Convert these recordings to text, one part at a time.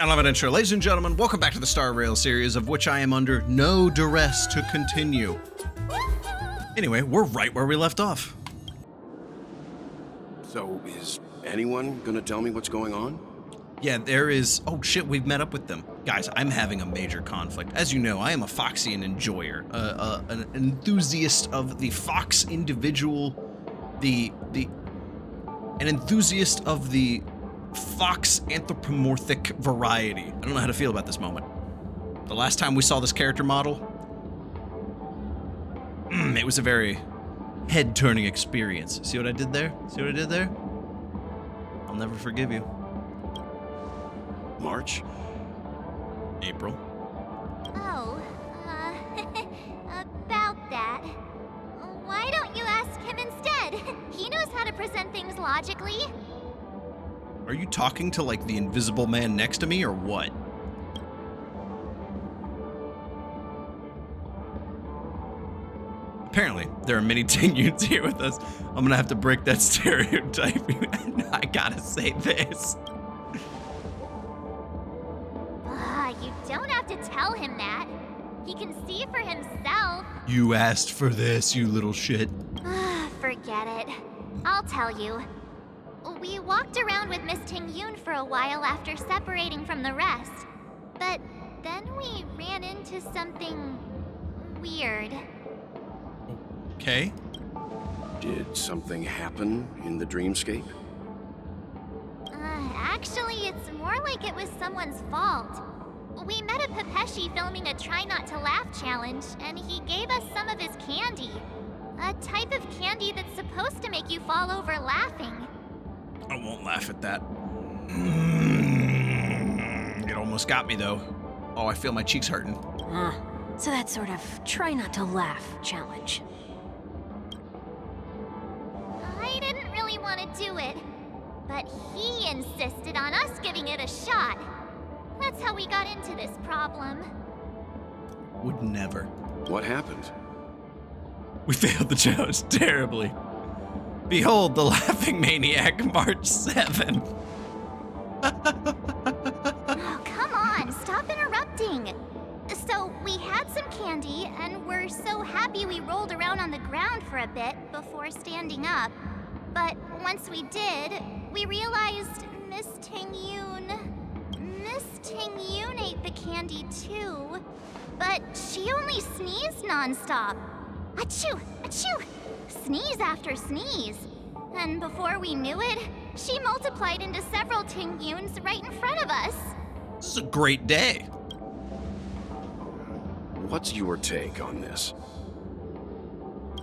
I love it, intro. Ladies and gentlemen, welcome back to the Star Rail series, of which I am under no duress to continue. Anyway, we're right where we left off. So, is anyone gonna tell me what's going on? Yeah, there is... Oh shit, we've met up with them. Guys, I'm having a major conflict. As you know, I am a Foxian enjoyer, an enthusiast of the Fox individual, an enthusiast of the Fox anthropomorphic variety. I don't know how to feel about this moment. The last time we saw this character model, it was a very head-turning experience. See what I did there? See what I did there? I'll never forgive you. March? April. Oh, about that. Why don't you ask him instead? He knows how to present things logically. Are you talking to, like, the invisible man next to me, or what? Apparently, there are many Tingyuns here with us. I'm gonna have to break that stereotype. I gotta say this. You don't have to tell him that. He can see for himself. You asked for this, you little shit. Forget it. I'll tell you. We walked around with Miss Tingyun for a while after separating from the rest. But then we ran into something weird. Okay. Did something happen in the dreamscape? Actually, it's more like it was someone's fault. We met a Pepeshi filming a Try Not to Laugh challenge, and he gave us some of his candy. A type of candy that's supposed to make you fall over laughing. I won't laugh at that. It almost got me, though. Oh, I feel my cheeks hurting. So that sort of try not to laugh challenge. I didn't really want to do it, but he insisted on us giving it a shot. That's how we got into this problem. Would never. What happened? We failed the challenge terribly. Behold the Laughing Maniac, March 7th. Oh, come on, stop interrupting. So, we had some candy, and we're so happy we rolled around on the ground for a bit before standing up. But once we did, we realized Miss Tingyun ate the candy too. But she only sneezed nonstop. Achoo! Achoo! Sneeze after sneeze. And before we knew it, she multiplied into several Tingyuns right in front of us. This is a great day. What's your take on this?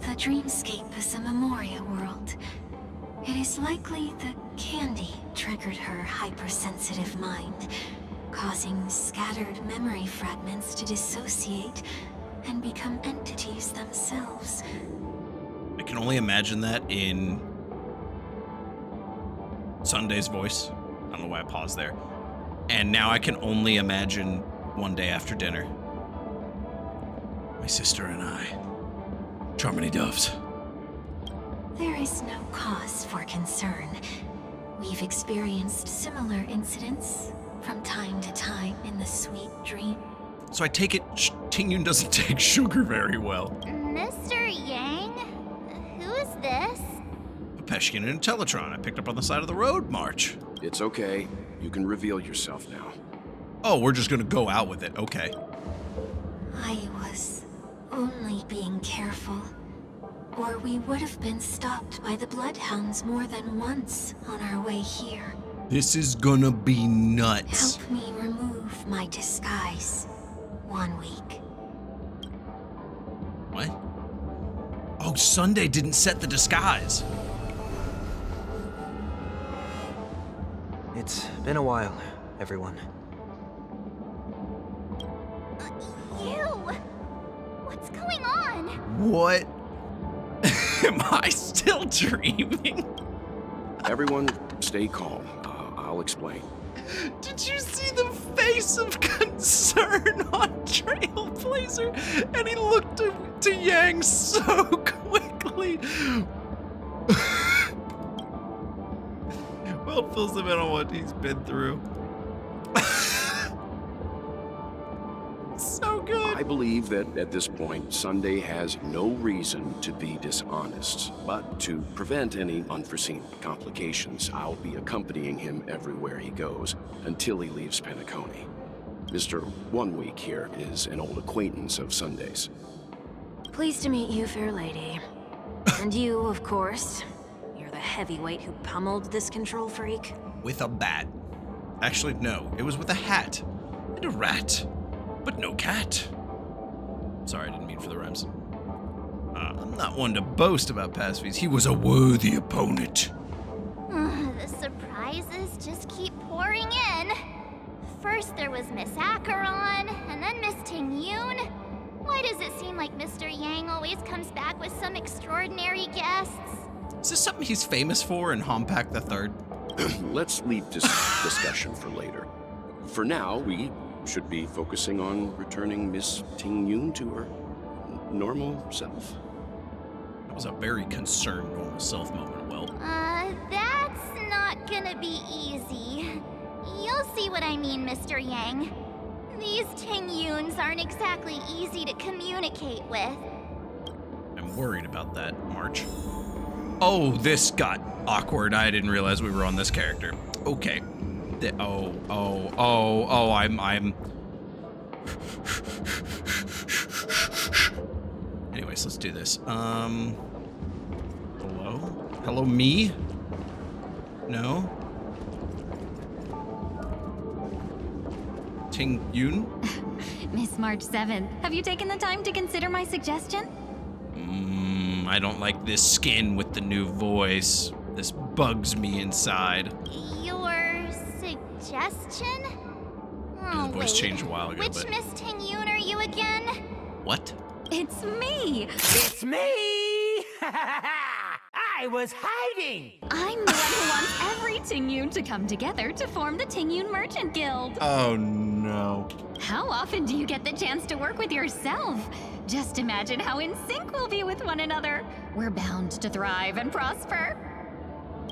The dreamscape is a memoria world. It is likely the candy triggered her hypersensitive mind, causing scattered memory fragments to dissociate and become entities themselves. I can only imagine that in Sunday's voice. I don't know why I paused there. And now I can only imagine one day after dinner. My sister and I. Charmony doves. There is no cause for concern. We've experienced similar incidents from time to time in the sweet dream. So I take it Tingyun doesn't take sugar very well. Mr. Yang? Who's this? Pepeshkian and Teletron I picked up on the side of the road, March. It's okay. You can reveal yourself now. Oh, we're just gonna go out with it. Okay. I was only being careful, or we would have been stopped by the Bloodhounds more than once on our way here. This is gonna be nuts. Help me remove my disguise. Wonweek. What? Oh, Sunday didn't set the disguise. It's been a while, everyone. You! What's going on? What? Am I still dreaming? Everyone, stay calm. I'll explain. Did you see the face of concern on Trailblazer? And he looked to Yang so quickly. Well, fills him in on what he's been through. I believe that at this point, Sunday has no reason to be dishonest. But to prevent any unforeseen complications, I'll be accompanying him everywhere he goes until he leaves Penacony. Mr. Wonweek here is an old acquaintance of Sunday's. Pleased to meet you, fair lady. And you, of course. You're the heavyweight who pummeled this control freak. With a bat. Actually, no. It was with a hat. And a rat. But no cat. Sorry, I didn't mean for the rhymes. I'm not one to boast about past feats. He was a worthy opponent. The surprises just keep pouring in. First there was Miss Acheron, and then Miss Tingyun. Why does it seem like Mr. Yang always comes back with some extraordinary guests? Is this something he's famous for in Hompak the Third? Let's leave this discussion for later. For now, we should be focusing on returning Miss Tingyun to her normal self. That was a very concerned normal self moment, Well. That's not gonna be easy. You'll see what I mean, Mr. Yang. These Tingyuns aren't exactly easy to communicate with. I'm worried about that, March. Oh, this got awkward. I didn't realize we were on this character. Okay. I'm... Anyways, let's do this. Hello? Hello, me? No? Tingyun? Miss March 7th, have you taken the time to consider my suggestion? I don't like this skin with the new voice. This bugs me inside. Your suggestion? The voice changed a while ago, Which but... Miss Tingyun are you again? What? It's me! It's me! I was hiding! I'm the one who wants every Tingyun to come together to form the Tingyun Merchant Guild. Oh, no. How often do you get the chance to work with yourself? Just imagine how in sync we'll be with one another. We're bound to thrive and prosper.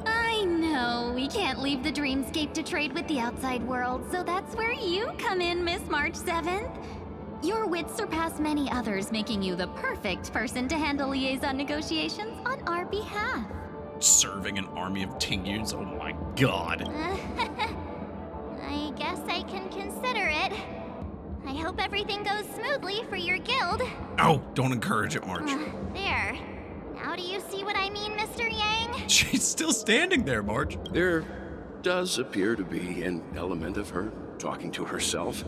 I know we can't leave the dreamscape to trade with the outside world, so that's where you come in, Miss March 7th. Your wits surpass many others, making you the perfect person to handle liaison negotiations on our behalf. Serving an army of Tingyuns? Oh my god. I guess I can consider it. I hope everything goes smoothly for your guild. Oh, don't encourage it, March. There. Now do you see what I mean, Mr. Yang? She's still standing there, March. There does appear to be an element of her talking to herself.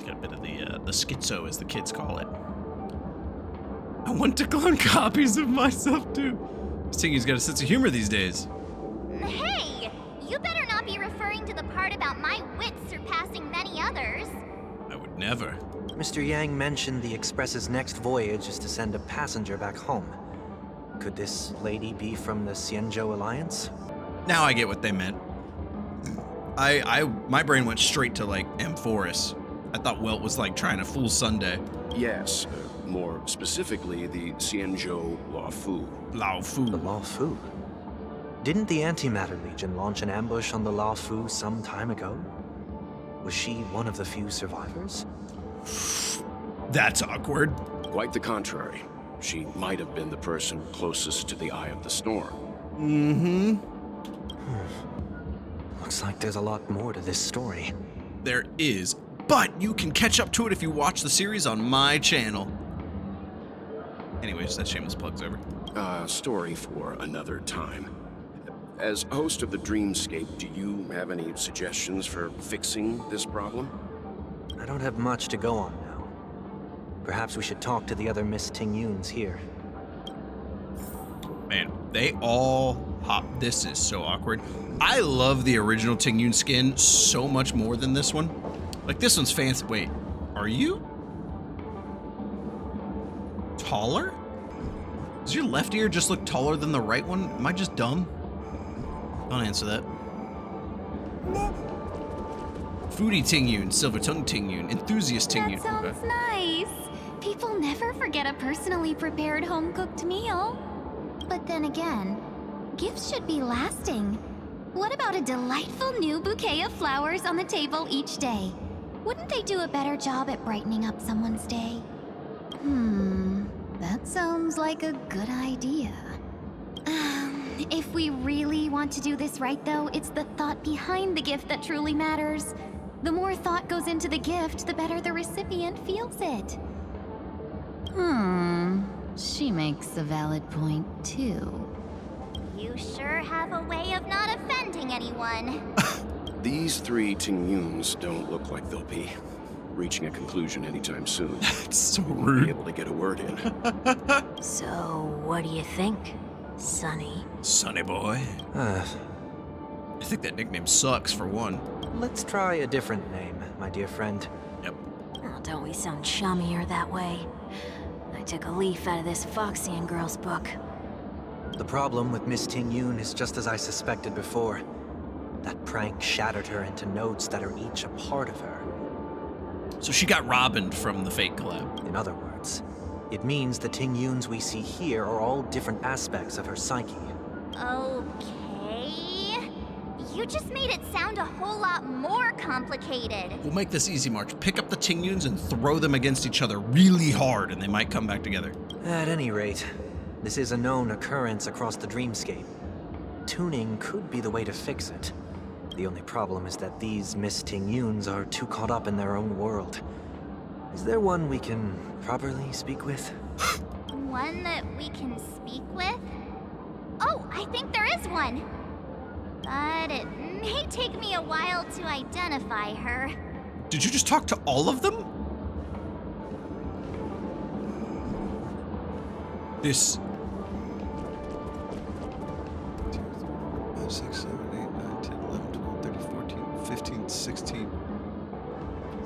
Got a bit of the schizo, as the kids call it. I want to clone copies of myself, too. Tingyun's got a sense of humor these days. Hey! You better not be referring to the part about my wits surpassing many others. I would never. Mr. Yang mentioned the Express's next voyage is to send a passenger back home. Could this lady be from the Xianzhou Alliance? Now I get what they meant. My brain went straight to, like, Amphoris. I thought Welt was, like, trying to fool Sunday. Yes, more specifically, the Xianzhou Lao Fu. The Lao Fu? Didn't the Antimatter Legion launch an ambush on the Lao Fu some time ago? Was she one of the few survivors? That's awkward. Quite the contrary. She might have been the person closest to the eye of the storm. Mm-hmm. Looks like there's a lot more to this story. There is, but you can catch up to it if you watch the series on my channel. Anyways, that shameless plug's over. Story for another time. As host of the Dreamscape, do you have any suggestions for fixing this problem? I don't have much to go on now. Perhaps we should talk to the other Miss Tingyuns here. Man, they all hop. This is so awkward. I love the original Tingyun skin so much more than this one. Like, this one's fancy. Wait, are you taller? Does your left ear just look taller than the right one? Am I just dumb? Don't answer that. Foodie Tingyun, Silver Tongue Tingyun, Enthusiast Tingyun. That sounds nice. People never forget a personally prepared home-cooked meal. But then again, gifts should be lasting. What about a delightful new bouquet of flowers on the table each day? Wouldn't they do a better job at brightening up someone's day? That sounds like a good idea. If we really want to do this right, though, it's the thought behind the gift that truly matters. The more thought goes into the gift, the better the recipient feels it. She makes a valid point, too. You sure have a way of not offending anyone. These three Tingyuns don't look like they'll be reaching a conclusion anytime soon. It's so Won't be rude. able to get a word in. So, what do you think, Sonny? Sonny boy. I think that nickname sucks, for one. Let's try a different name, my dear friend. Yep. Oh, don't we sound chummier that way? I took a leaf out of this Foxian girl's book. The problem with Miss Tingyun is just as I suspected before. That prank shattered her into notes that are each a part of her. So she got Robin from the fake collab. In other words, it means the Tingyuns we see here are all different aspects of her psyche. Okay. You just made it sound a whole lot more complicated. We'll make this easy, March. Pick up the Tingyuns and throw them against each other really hard, and they might come back together. At any rate, this is a known occurrence across the dreamscape. Tuning could be the way to fix it. The only problem is that these Miss Tingyuns are too caught up in their own world. Is there one we can properly speak with? One that we can speak with? Oh, I think there is one. But it may take me a while to identify her. Did you just talk to all of them? This... 5, 6, 7, 8, 9, 10, 11, 12, 13, 14, 15, 16,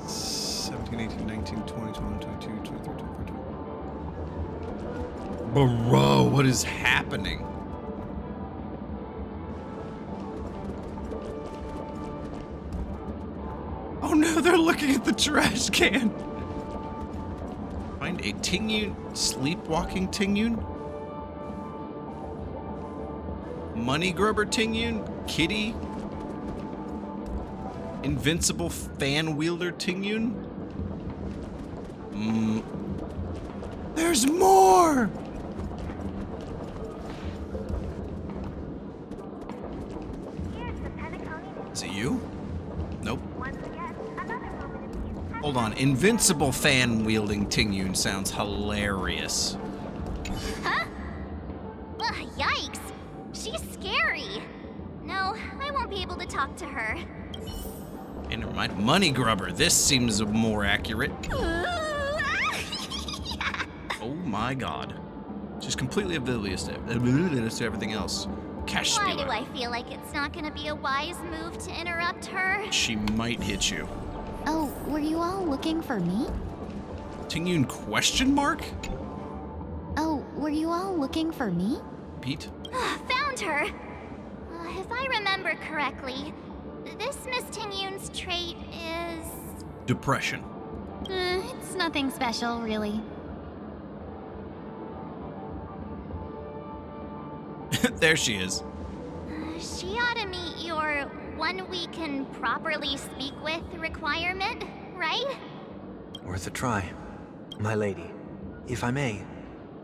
17, 18, 19, 20, 21, 22, 23, 24, 25. Bro, what is happening? Oh no, they're looking at the trash can. Find a Tingyun, sleepwalking Tingyun? Money grubber Tingyun? Kitty? Invincible fan wielder Tingyun? There's more! Is it you? Nope. Hold on. Invincible fan wielding Tingyun sounds hilarious. Huh? Ugh, yikes. She's scary. No, I won't be able to talk to her. Hey, never mind. Money grubber. This seems more accurate. Oh my god. She's completely oblivious to everything else. Cash Why stealer. do I feel like it's not gonna be a wise move to interrupt her? She might hit you. Oh, were you all looking for me? Tingyun question mark? Oh, were you all looking for me? Pete? Found her! If I remember correctly, this Miss Tingyun's trait is... Depression. It's nothing special, really. There she is. She ought to meet your 1 week can properly speak with requirement, right? Worth a try. My lady, if I may,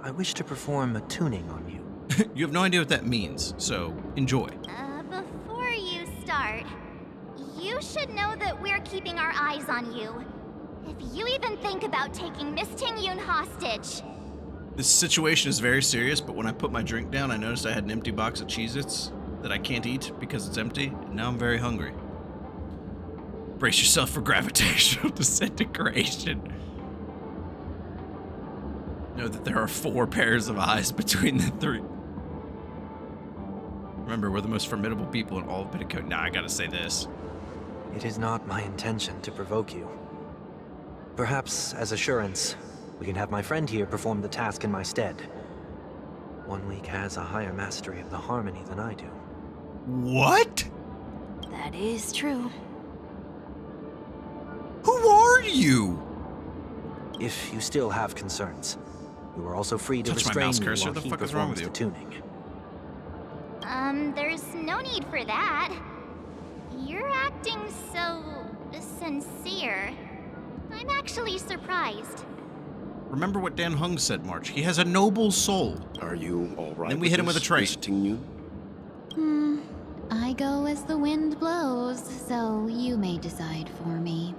I wish to perform a tuning on you. You have no idea what that means, so enjoy. Before you start, you should know that we're keeping our eyes on you. If you even think about taking Miss Tingyun hostage. This situation is very serious, but when I put my drink down, I noticed I had an empty box of Cheez-Its that I can't eat because it's empty, and now I'm very hungry. Brace yourself for gravitational disintegration. Know that there are 4 pairs of eyes between the 3. Remember, we're the most formidable people in all of Penacony. Nah, I gotta say this. It is not my intention to provoke you. Perhaps, as assurance, we can have my friend here perform the task in my stead. Wonweek has a higher mastery of the harmony than I do. What? That is true. Who are you? If you still have concerns, you are also free to Touch my restrain mouse me cursor? while The he fuck is wrong performs with the you? tuning. There's no need for that. You're acting so sincere. I'm actually surprised. Remember what Dan Hung said, March. He has a noble soul. Are you all right? Then we hit him with a train. Miss Tingyun? I go as the wind blows, so you may decide for me.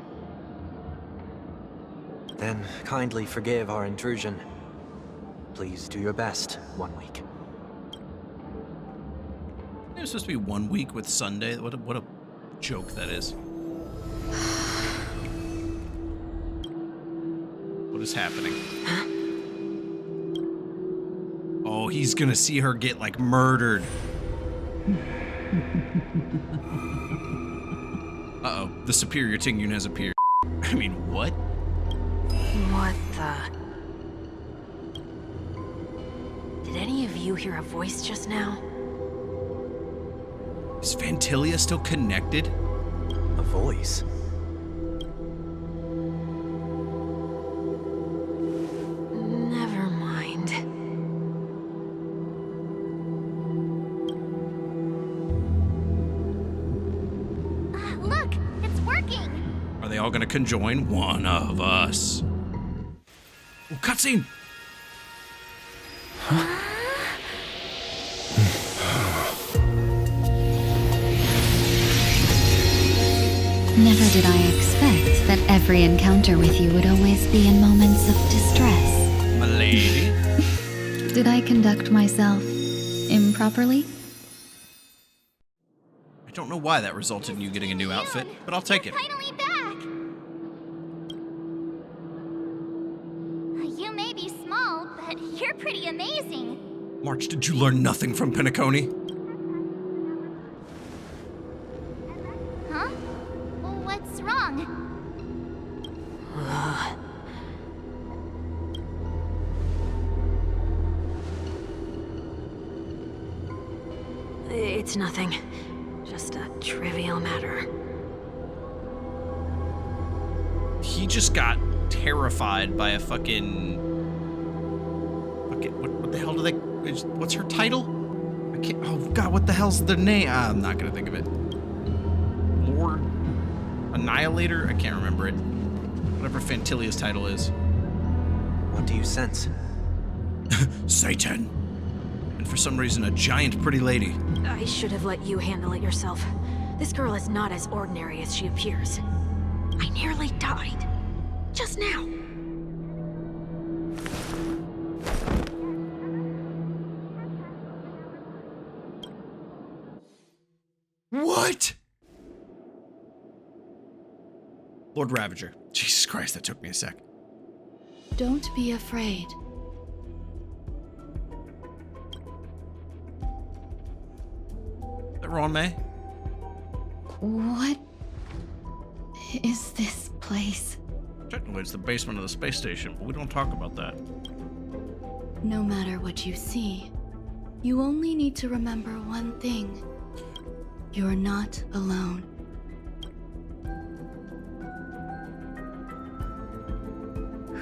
Then kindly forgive our intrusion. Please do your best, Wonweek. It was supposed to be 1 week with Sunday. What a joke that is. What is happening? Oh, he's gonna see her get, like, murdered. Uh-oh, the superior Tingyun has appeared. I mean, what? What the? Did any of you hear a voice just now? Is Phantilia still connected? A voice? Never mind. Look, it's working. Are they all gonna conjoin? One of us. Oh, cutscene! Never did I expect that every encounter with you would always be in moments of distress. Milady. Did I conduct myself improperly? I don't know why that resulted in you getting a new outfit, but I'll take it. You're finally back. You may be small, but you're pretty amazing. March, did you learn nothing from penacony? Huh? What's wrong? It's nothing. Just a trivial matter. He just got terrified by a fucking what the hell do they? What's her title? I can't. Oh God, what the hell's their name? I'm not gonna think of it. Lord Annihilator. I can't remember it. Whatever Phantilia's title is. What do you sense? Satan. And for some reason, a giant pretty lady. I should have let you handle it yourself. This girl is not as ordinary as she appears. I nearly died. Just now. What? Lord Ravager. Jesus Christ, that took me a sec. Don't be afraid. Is that Ruan Mei? What is this place? Technically, it's the basement of the space station, but we don't talk about that. No matter what you see, you only need to remember one thing. You're not alone.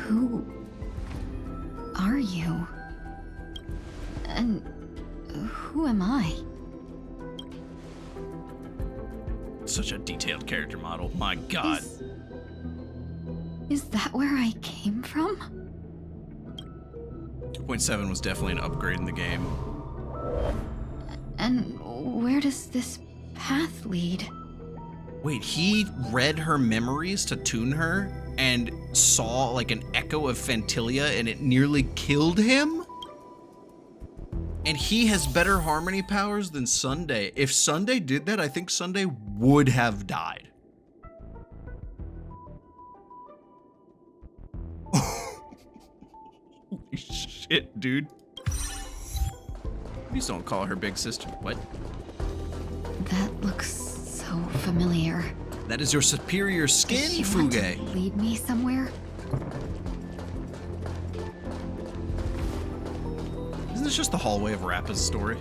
Who are you? And who am I? Such a detailed character model. My God. Is that where I came from? 2.7 was definitely an upgrade in the game. And where does this path lead? Wait, he read her memories to tune her and saw like an echo of Phantilia and it nearly killed him? And he has better harmony powers than Sunday. If Sunday did that, I think Sunday would have died. Holy shit, dude. Please don't call her big sister. What? That looks so familiar. That is your superior skin, Does she want to Fugue. lead me somewhere? Isn't this just the hallway of Rappa's story?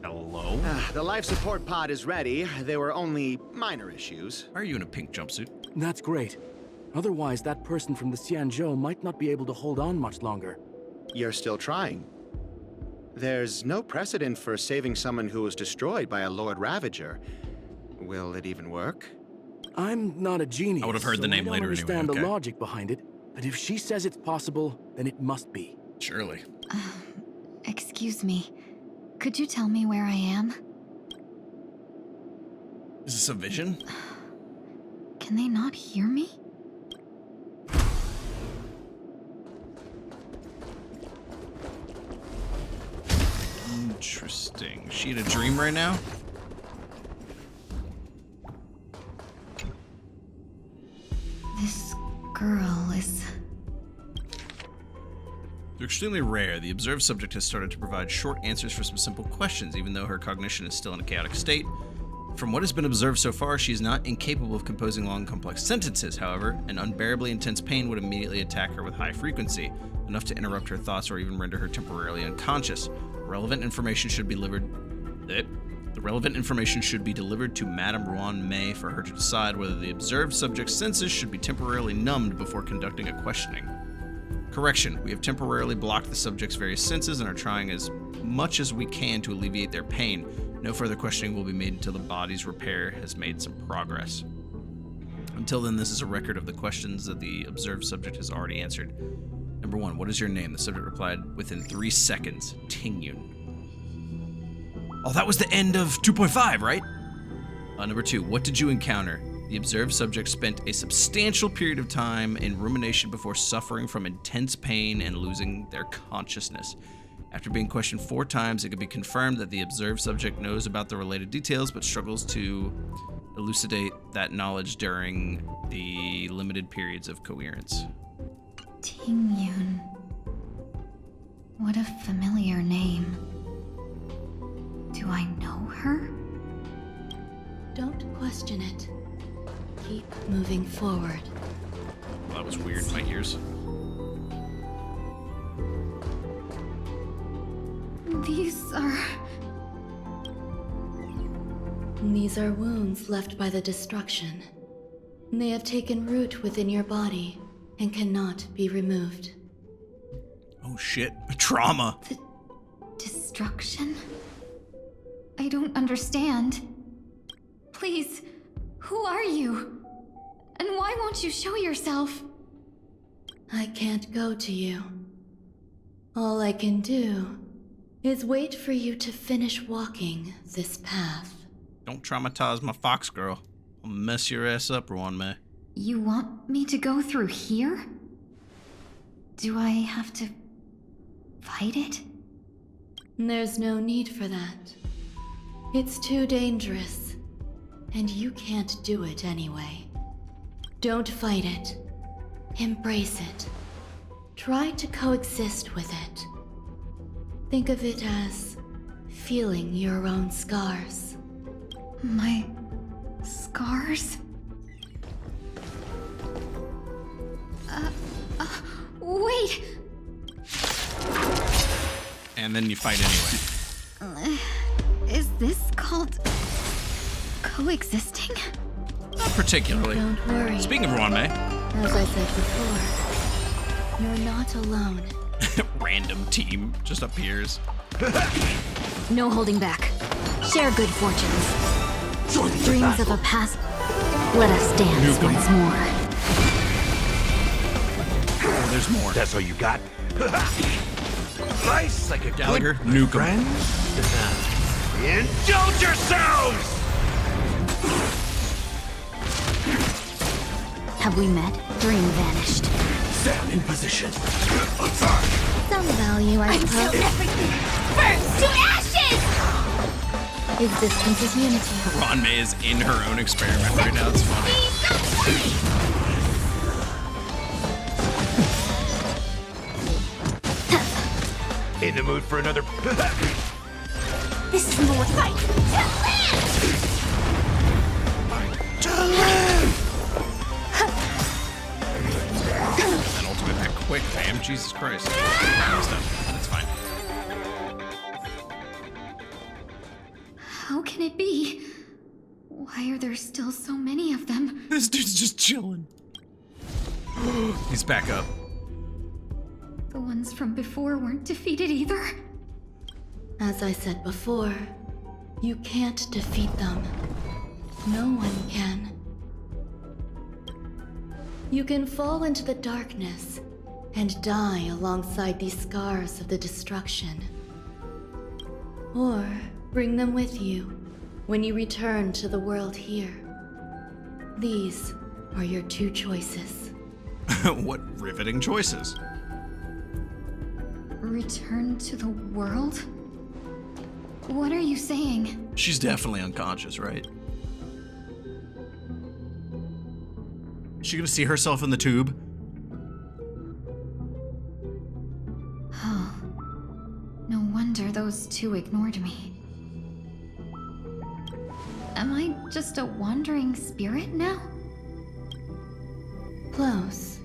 Hello? The life support pod is ready. There were only minor issues. Why are you in a pink jumpsuit? That's great. Otherwise, that person from the Xianzhou might not be able to hold on much longer. You're still trying. There's no precedent for saving someone who was destroyed by a Lord Ravager. Will it even work? I'm not a genius. I would have heard the name I don't later anyway, understand okay. the logic behind it, but if she says it's possible, then it must be. Surely. Excuse me. Could you tell me where I am? Is this a vision? Can they not hear me? Interesting. Is she in a dream right now? This girl is... They're extremely rare. The observed subject has started to provide short answers for some simple questions, even though her cognition is still in a chaotic state. From what has been observed so far, she is not incapable of composing long, complex sentences. However, an unbearably intense pain would immediately attack her with high frequency, enough to interrupt her thoughts or even render her temporarily unconscious. Relevant information should be delivered. The relevant information should be delivered to Madame Ruan Mei for her to decide whether the observed subject's senses should be temporarily numbed before conducting a questioning. Correction, we have temporarily blocked the subject's various senses and are trying as much as we can to alleviate their pain. No further questioning will be made until the body's repair has made some progress. Until then, this is a record of the questions that the observed subject has already answered. Number 1, what is your name? The subject replied within 3 seconds, Tingyun. Oh, that was the end of 2.5, right? Number 2, what did you encounter? The observed subject spent a substantial period of time in rumination before suffering from intense pain and losing their consciousness. After being questioned 4 times, it could be confirmed that the observed subject knows about the related details but struggles to elucidate that knowledge during the limited periods of coherence. Tingyun. What a familiar name. Do I know her? Don't question it. Keep moving forward. Well, that was weird in my ears. These are wounds left by the destruction. They have taken root within your body and cannot be removed. Oh shit, trauma. Destruction? I don't understand. Please, who are you? And why won't you show yourself? I can't go to you. All I can do is wait for you to finish walking this path. Don't traumatize my fox girl. I'll mess your ass up, Ruan Mei. You want me to go through here? Do I have to fight it? There's no need for that. It's too dangerous, and you can't do it anyway. Don't fight it. Embrace it. Try to coexist with it. Think of it as feeling your own scars. My scars? Wait! And then you fight anyway. Is this called coexisting? Not particularly. Don't worry. Speaking of Ruan Mei. As I said before, you're not alone. Random team just appears. No holding back. Share good fortunes. Dreams of a past. Let us dance Yukong. once more. Oh, there's more. That's all you got? Nice, like a Gallagher, good nuke 'em. friend. Indulge yourselves! Have we met? Dream vanished. Stand in position. Some value, I suppose. everything burns to ashes! Existence is unity. Ruan Mei is in her own experiment right now. It's funny. In the mood for another. This is more fight. An ultimate that quick, fam. Jesus Christ. That's fine. How can it be? Why are there still so many of them? This dude's just chilling. He's back up. The ones from before weren't defeated either. As I said before, you can't defeat them. No one can. You can fall into the darkness and die alongside these scars of the destruction. Or bring them with you when you return to the world here. These are your two choices. What riveting choices. Return to the world? What are you saying? She's definitely unconscious, right? She gonna see herself in the tube? Oh. No wonder those two ignored me. Am I just a wandering spirit now? Close,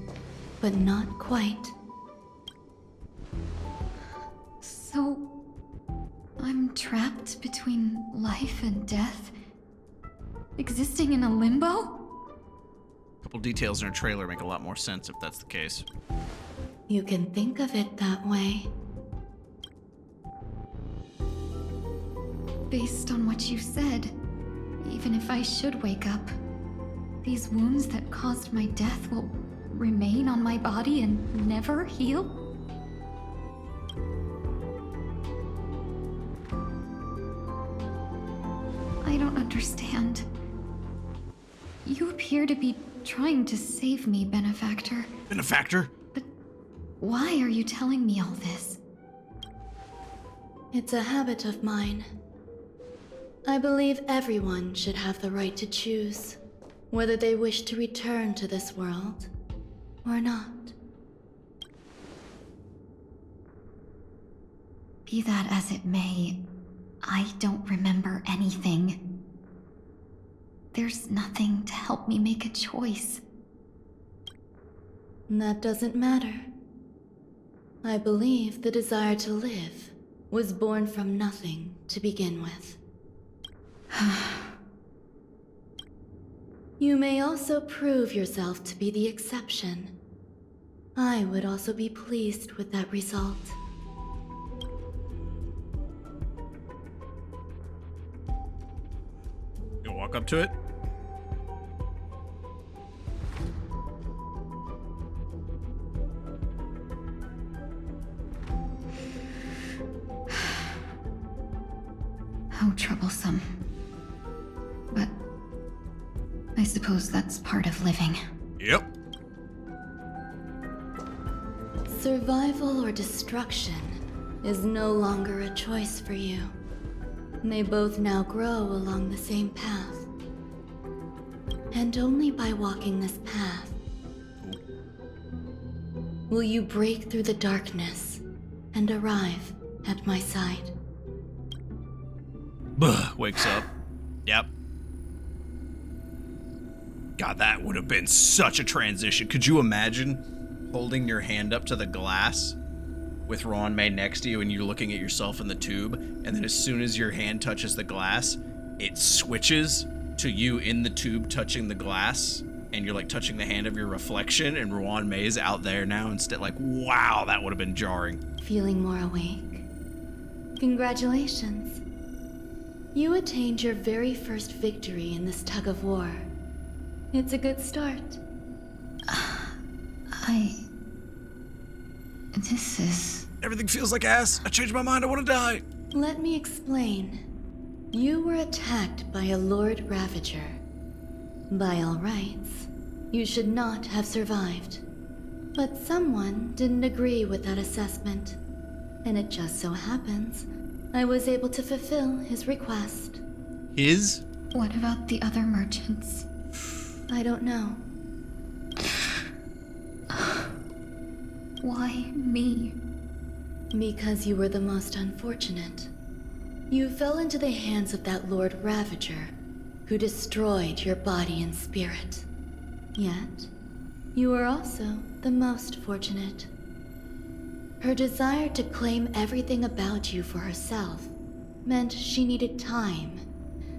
but not quite. So, I'm trapped between life and death? Existing in a limbo? A couple details in her trailer make a lot more sense if that's the case. You can think of it that way. Based on what you said, even if I should wake up, these wounds that caused my death will remain on my body and never heal? I don't understand. You appear to be trying to save me, Benefactor. Benefactor? But why are you telling me all this? It's a habit of mine. I believe everyone should have the right to choose whether they wish to return to this world or not. Be that as it may, I don't remember anything. There's nothing to help me make a choice. That doesn't matter. I believe the desire to live was born from nothing to begin with. You may also prove yourself to be the exception. I would also be pleased with that result. You walk up to it? How troublesome. But I suppose that's part of living. Yep. Survival or destruction is no longer a choice for you. They both now grow along the same path. And only by walking this path will you break through the darkness and arrive at my side. Wakes up. Yep. God, that would have been such a transition. Could you imagine holding your hand up to the glass with Ruan Mei next to you and you're looking at yourself in the tube, and then as soon as your hand touches the glass, it switches to you in the tube touching the glass, and you're like touching the hand of your reflection, and Ruan Mei is out there now instead. Like, wow, that would have been jarring. Feeling more awake? Congratulations. You attained your very first victory in this tug of war. It's a good start. This is... Everything feels like ass. I changed my mind. I want to die. Let me explain. You were attacked by a Lord Ravager. By all rights, you should not have survived. But someone didn't agree with that assessment. And it just so happens I was able to fulfill his request. His? What about the other merchants? I don't know. Why me? Because you were the most unfortunate. You fell into the hands of that Lord Ravager, who destroyed your body and spirit. Yet, you were also the most fortunate. Her desire to claim everything about you for herself meant she needed time,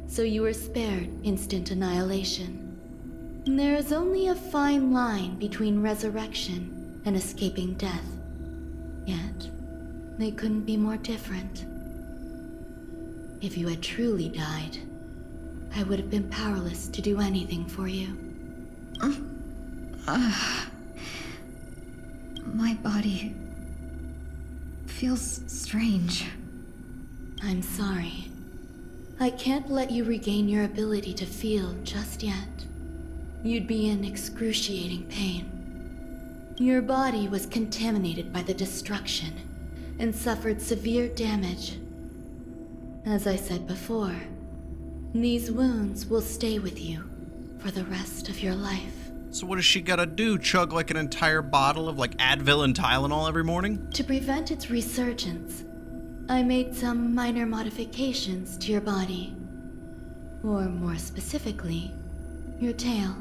so you were spared instant annihilation. There is only a fine line between resurrection and escaping death. Yet, they couldn't be more different. If you had truly died, I would have been powerless to do anything for you. My body feels strange. I'm sorry. I can't let you regain your ability to feel just yet. You'd be in excruciating pain. Your body was contaminated by the destruction and suffered severe damage. As I said before, these wounds will stay with you for the rest of your life. So what does she gotta do? Chug like an entire bottle of like Advil and Tylenol every morning? To prevent its resurgence, I made some minor modifications to your body. Or more specifically, your tail.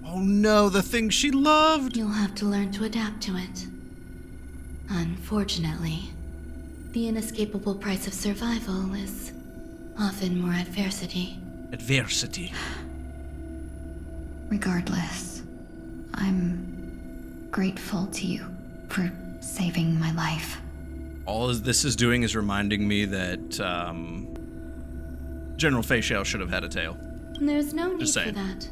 Oh no, the thing she loved! You'll have to learn to adapt to it. Unfortunately, the inescapable price of survival is often more adversity. Adversity. Regardless, I'm grateful to you for saving my life. All this is doing is reminding me that General Fei Xiao should have had a tail. There's no need Just for saying. that.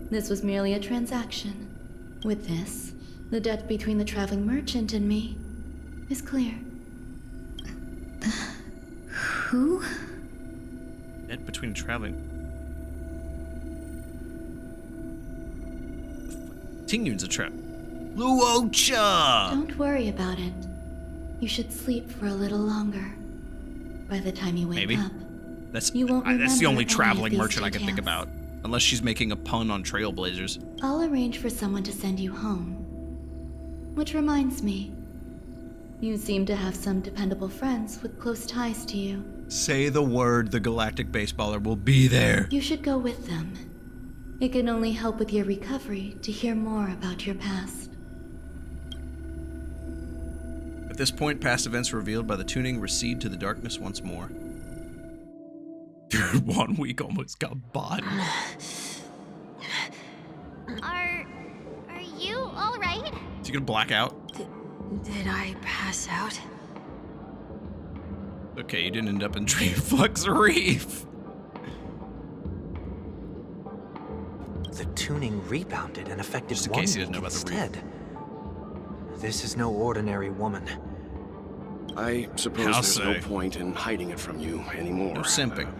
This was merely a transaction. With this, the debt between the traveling merchant and me is clear. Who? Debt between traveling. Tingyun's a trap. Luocha! Don't worry about it. You should sleep for a little longer. By the time you wake Maybe. up, That's you won't that's the remember only any of traveling these merchant I can think details. about. Unless she's making a pun on Trailblazers. I'll arrange for someone to send you home. Which reminds me, you seem to have some dependable friends with close ties to you. Say the word, the galactic baseballer will be there. You should go with them. It can only help with your recovery to hear more about your past. At this point, past events revealed by the tuning recede to the darkness once more. Dude, Wonweek almost got bodied. Are you all right? Is he gonna black out? Did I pass out? Okay, you didn't end up in Dreamflux Reef. The tuning rebounded and affected Just in case he Wonweek doesn't know about the reef. instead. This is no ordinary woman. I suppose How there's no say? point in hiding it from you anymore. No simping.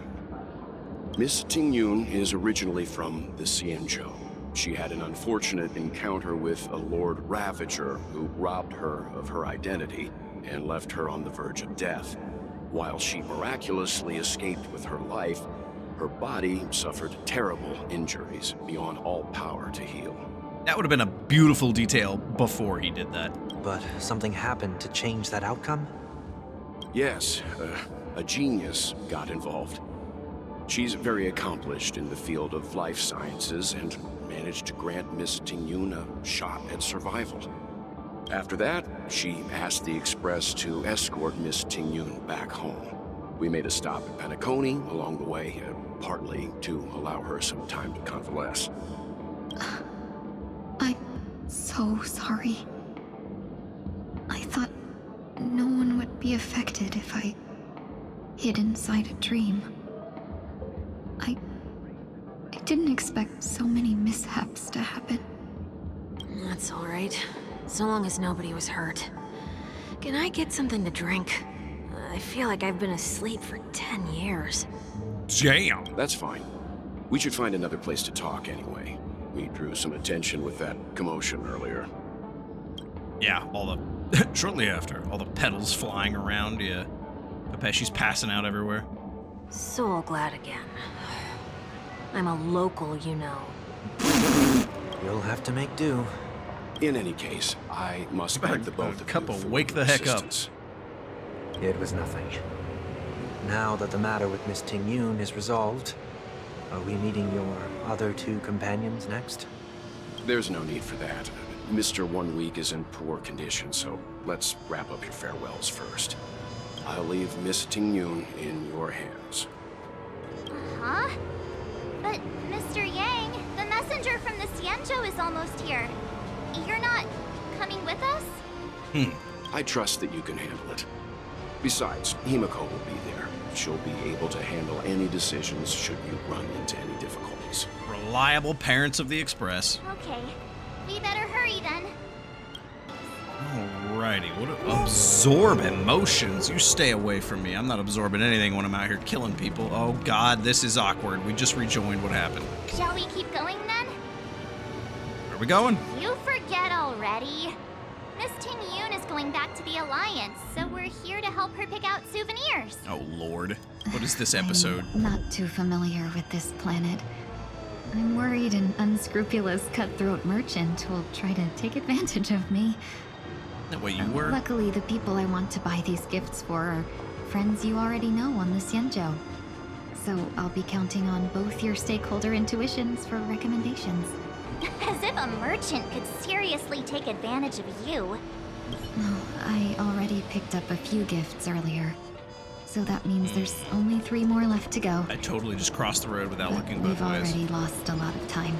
Miss Tingyun is originally from the Xianzhou. She had an unfortunate encounter with a Lord Ravager who robbed her of her identity and left her on the verge of death. While she miraculously escaped with her life, her body suffered terrible injuries beyond all power to heal. That would have been a beautiful detail before he did that. But something happened to change that outcome? Yes, a genius got involved. She's very accomplished in the field of life sciences and managed to grant Miss Tingyun a shot at survival. After that, she asked the Express to escort Miss Tingyun back home. We made a stop at Penacony along the way, partly to allow her some time to convalesce. I'm so sorry. I thought no one would be affected if I hid inside a dream. I didn't expect so many mishaps to happen. That's all right. So long as nobody was hurt. Can I get something to drink? I feel like I've been asleep for 10 years. Damn. That's fine. We should find another place to talk anyway. We drew some attention with that commotion earlier. Yeah, all the shortly after, all the petals flying around. Yeah, Pepeshi's passing out everywhere. So glad again. I'm a local, you know. You'll have to make do. In any case, I must thank the both of Cup you of for wake your the heck up. assistance. It was nothing. Now that the matter with Miss Tingyun is resolved, are we meeting your other two companions next? There's no need for that. Mr. Wonweek is in poor condition, so let's wrap up your farewells first. I'll leave Miss Tingyun in your hands. Huh? But, Mr. Yang, the messenger from the Xianzhou is almost here. You're not coming with us? I trust that you can handle it. Besides, Himiko will be there. she'll be able to handle any decisions should you run into any difficulties. Reliable parents of the Express. Okay, we better hurry then. Alrighty, absorb emotions. You stay away from me. I'm not absorbing anything when I'm out here killing people. Oh god, this is awkward. We just rejoined. What happened? Shall we keep going then? Where are we going? You forget already. Miss Tingyun is going back to the Alliance, so we're here to help her pick out souvenirs. Oh lord. What is this episode? I'm not too familiar with this planet. I'm worried an unscrupulous cutthroat merchant will try to take advantage of me. That way you were? Luckily, the people I want to buy these gifts for are friends you already know on the Xianzhou. So I'll be counting on both your stakeholder intuitions for recommendations. As if a merchant could seriously take advantage of you. No, I already picked up a few gifts earlier. So that means there's only 3 more left to go. I totally just crossed the road without But looking both we've ways. already lost a lot of time.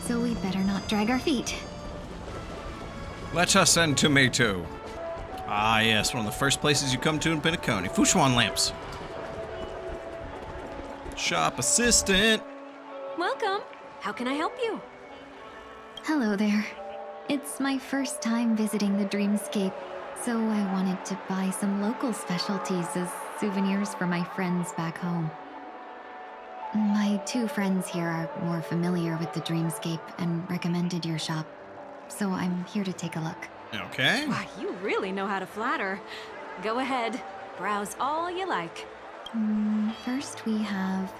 So we'd better not drag our feet. Let us send tomato. Ah yes, one of the first places you come to in Penacony. Fuchuan lamps. Shop assistant. Welcome. How can I help you? Hello there. It's my first time visiting the Dreamscape, so I wanted to buy some local specialties as souvenirs for my friends back home. My 2 friends here are more familiar with the Dreamscape and recommended your shop, so I'm here to take a look. Okay. Why, you really know how to flatter. Go ahead. Browse all you like. First we have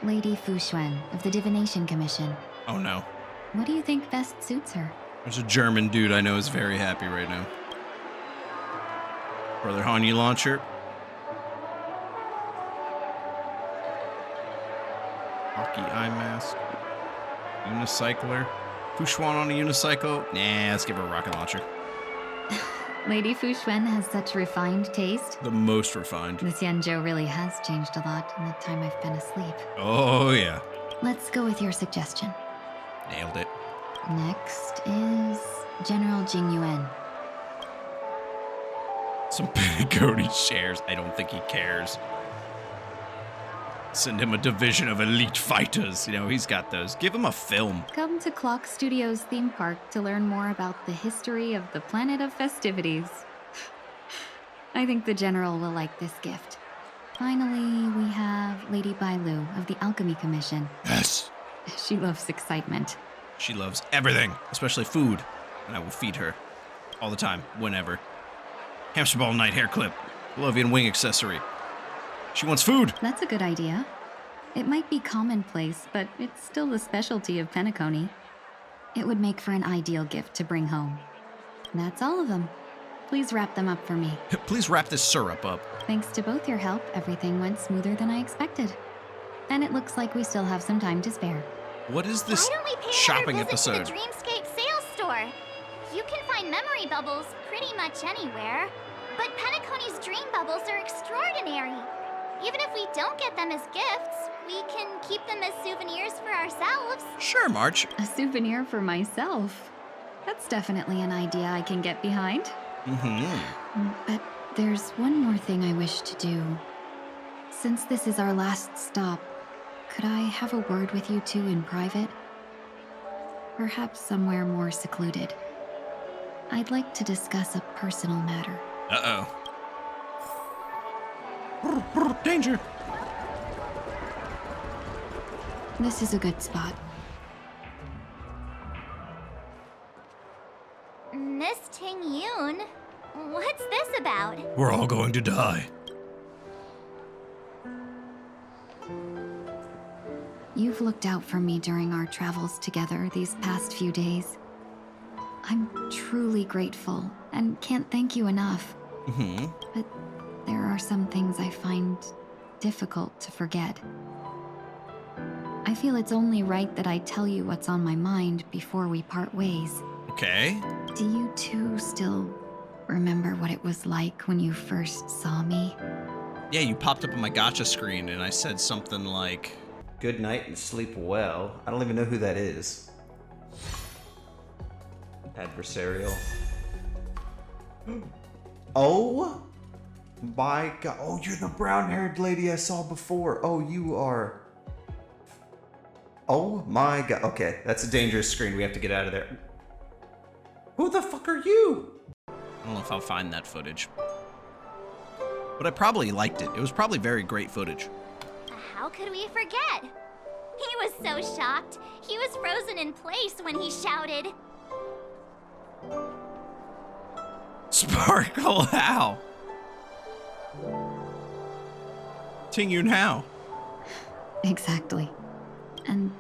Lady Fuxuan of the Divination Commission. Oh no. What do you think best suits her? There's a German dude I know is very happy right now. Brother Hanyi launcher. Hockey eye mask. Unicycler. Fuchuan on a unicycle. Nah, let's give her a rocket launcher. Lady Fuxuan has such refined taste. The most refined. The Xianzhou really has changed a lot in the time I've been asleep. Oh yeah. Let's go with your suggestion. Nailed it. Next is General Jingyuan. Some penacony shares. I don't think he cares. Send him a division of elite fighters. You know, he's got those. Give him a film. Come to Clock Studios theme park to learn more about the history of the planet of festivities. I think the General will like this gift. Finally, we have Lady Bailu of the Alchemy Commission. Yes. She loves excitement. She loves everything, especially food. And I will feed her. All the time, whenever. Hamster ball night hair clip. Pavlovian wing accessory. She wants food. That's a good idea. It might be commonplace, but it's still the specialty of penacony. It would make for an ideal gift to bring home. That's all of them. Please wrap them up for me. Please wrap this syrup up. Thanks to both your help, everything went smoother than I expected. And it looks like we still have some time to spare. What is this Why don't we pay shopping another visit episode? to the Dreamscape sales store? You can find memory bubbles pretty much anywhere. But Penacony's dream bubbles are extraordinary. Even if we don't get them as gifts, we can keep them as souvenirs for ourselves. Sure, March. A souvenir for myself. That's definitely an idea I can get behind. But there's one more thing I wish to do. Since this is our last stop, could I have a word with you two in private? Perhaps somewhere more secluded. I'd like to discuss a personal matter. Uh-oh. Danger! This is a good spot. Miss Tingyun, what's this about? We're all going to die. You've looked out for me during our travels together these past few days. I'm truly grateful and can't thank you enough. But there are some things I find difficult to forget. I feel it's only right that I tell you what's on my mind before we part ways. Okay. Do you two still remember what it was like when you first saw me? Yeah, you popped up on my gotcha screen and I said something like, "Good night and sleep well." I don't even know who that is. Adversarial. Oh my god. Oh, you're the brown-haired lady I saw before. Oh, you are. Oh my god. Okay, that's a dangerous screen. We have to get out of there. Who the fuck are you? I don't know if I'll find that footage. But I probably liked it. It was probably very great footage. How could we forget? He was so shocked. He was frozen in place when he shouted. Sparkle how? Tingyun how? Exactly. And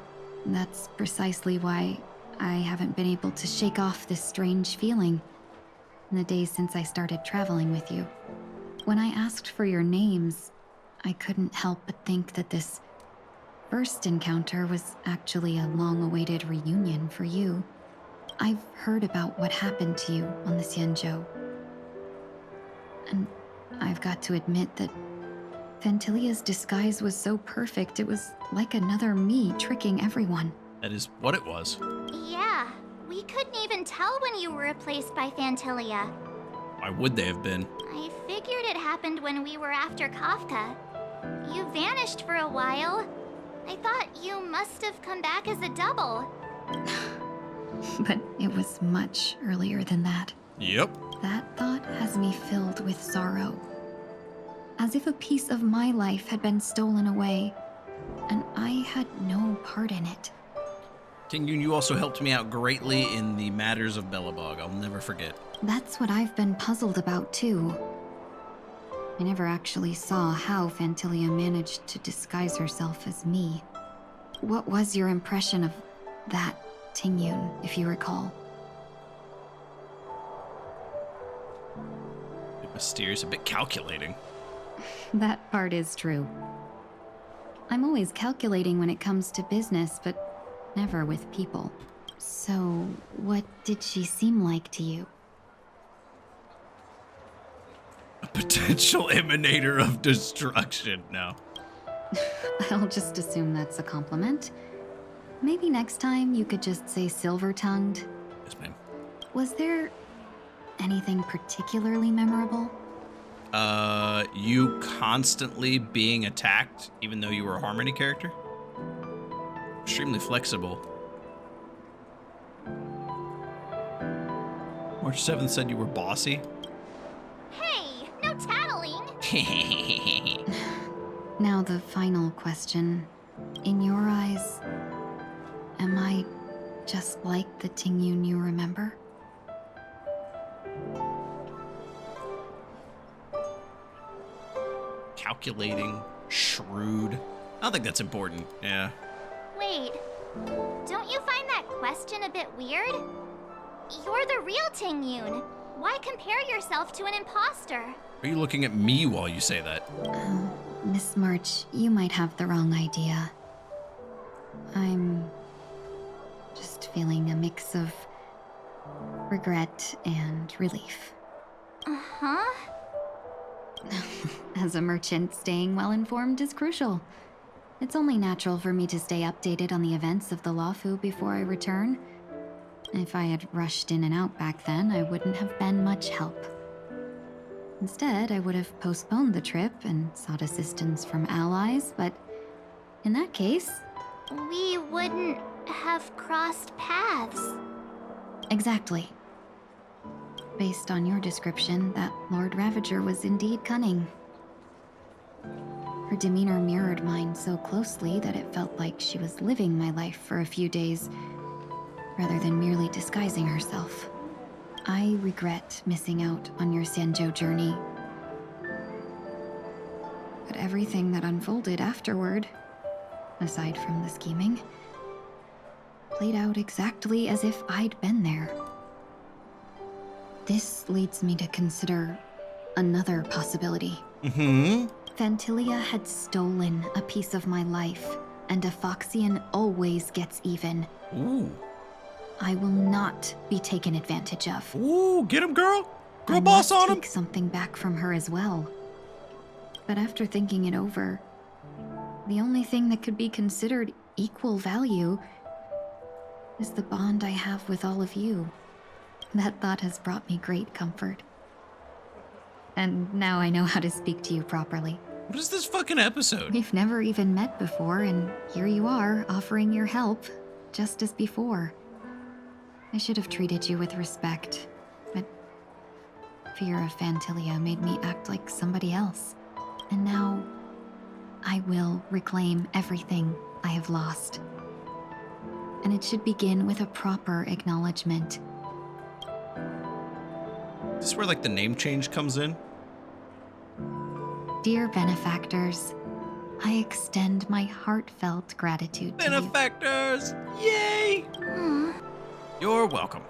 that's precisely why I haven't been able to shake off this strange feeling in the days since I started traveling with you. When I asked for your names, I couldn't help but think that this first encounter was actually a long-awaited reunion for you. I've heard about what happened to you on the Xianzhou. And I've got to admit that Fantilia's disguise was so perfect, it was like another me tricking everyone. That is what it was. Yeah, we couldn't even tell when you were replaced by Fantilia. Why would they have been? I figured it happened when we were after Kafka. You vanished for a while. I thought you must have come back as a double. But it was much earlier than that. Yep. That thought has me filled with sorrow. As if a piece of my life had been stolen away, and I had no part in it. Tingyun, you also helped me out greatly in the matters of Bellabog. I'll never forget. That's what I've been puzzled about, too. I never actually saw how Fantilia managed to disguise herself as me. What was your impression of that Tingyun, if you recall? A bit mysterious, a bit calculating. That part is true. I'm always calculating when it comes to business, but never with people. So, what did she seem like to you? A potential emanator of destruction. No. I'll just assume that's a compliment. Maybe next time you could just say silver-tongued. Yes, ma'am. Was there anything particularly memorable? You constantly being attacked, even though you were a Harmony character? Extremely flexible. March 7th said you were bossy. Hey, no tattling! Now the final question. In your eyes, am I just like the Tingyun you remember? Calculating, shrewd. I don't think that's important. Yeah. Wait, don't you find that question a bit weird? You're the real Tingyun. Why compare yourself to an imposter? Are you looking at me while you say that? Miss March, you might have the wrong idea. I'm just feeling a mix of regret and relief. Uh-huh. As a merchant, staying well-informed is crucial. It's only natural for me to stay updated on the events of the Lawfu before I return. If I had rushed in and out back then, I wouldn't have been much help. Instead, I would have postponed the trip and sought assistance from allies, but in that case... we wouldn't have crossed paths. Exactly. Based on your description, that Lord Ravager was indeed cunning. Her demeanor mirrored mine so closely that it felt like she was living my life for a few days, rather than merely disguising herself. I regret missing out on your Xianzhou journey. But everything that unfolded afterward, aside from the scheming, played out exactly as if I'd been there. This leads me to consider another possibility. Fantilia had stolen a piece of my life, and a Foxian always gets even. Ooh. I will not be taken advantage of. Ooh, get him, girl! Girl I boss must on him! take something back from her as well. But after thinking it over, the only thing that could be considered equal value is the bond I have with all of you. That thought has brought me great comfort. and now I know how to speak to you properly. What is this fucking episode? We've never even met before, and here you are, offering your help, just as before. I should have treated you with respect, but fear of Phantilia made me act like somebody else. And now, I will reclaim everything I have lost. And it should begin with a proper acknowledgement. Is this where, like, the name change comes in? Dear benefactors, I extend my heartfelt gratitude to you. Benefactors! Yay! You're welcome.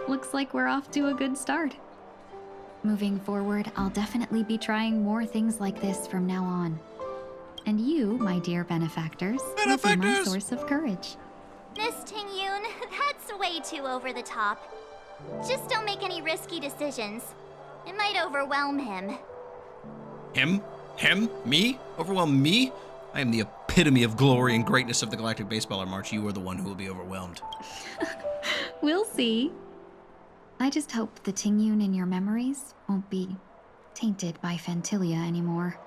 Looks like we're off to a good start. Moving forward, I'll definitely be trying more things like this from now on. And you, my dear benefactors, will be my source of courage. Miss Tingyun, that's way too over the top. Just don't make any risky decisions. It might overwhelm him. Him? Him? Me? Overwhelm me? I am the epitome of glory and greatness of the Galactic Baseballer March. You are the one who will be overwhelmed. We'll see. I just hope the Tingyun in your memories won't be tainted by Phantilia anymore.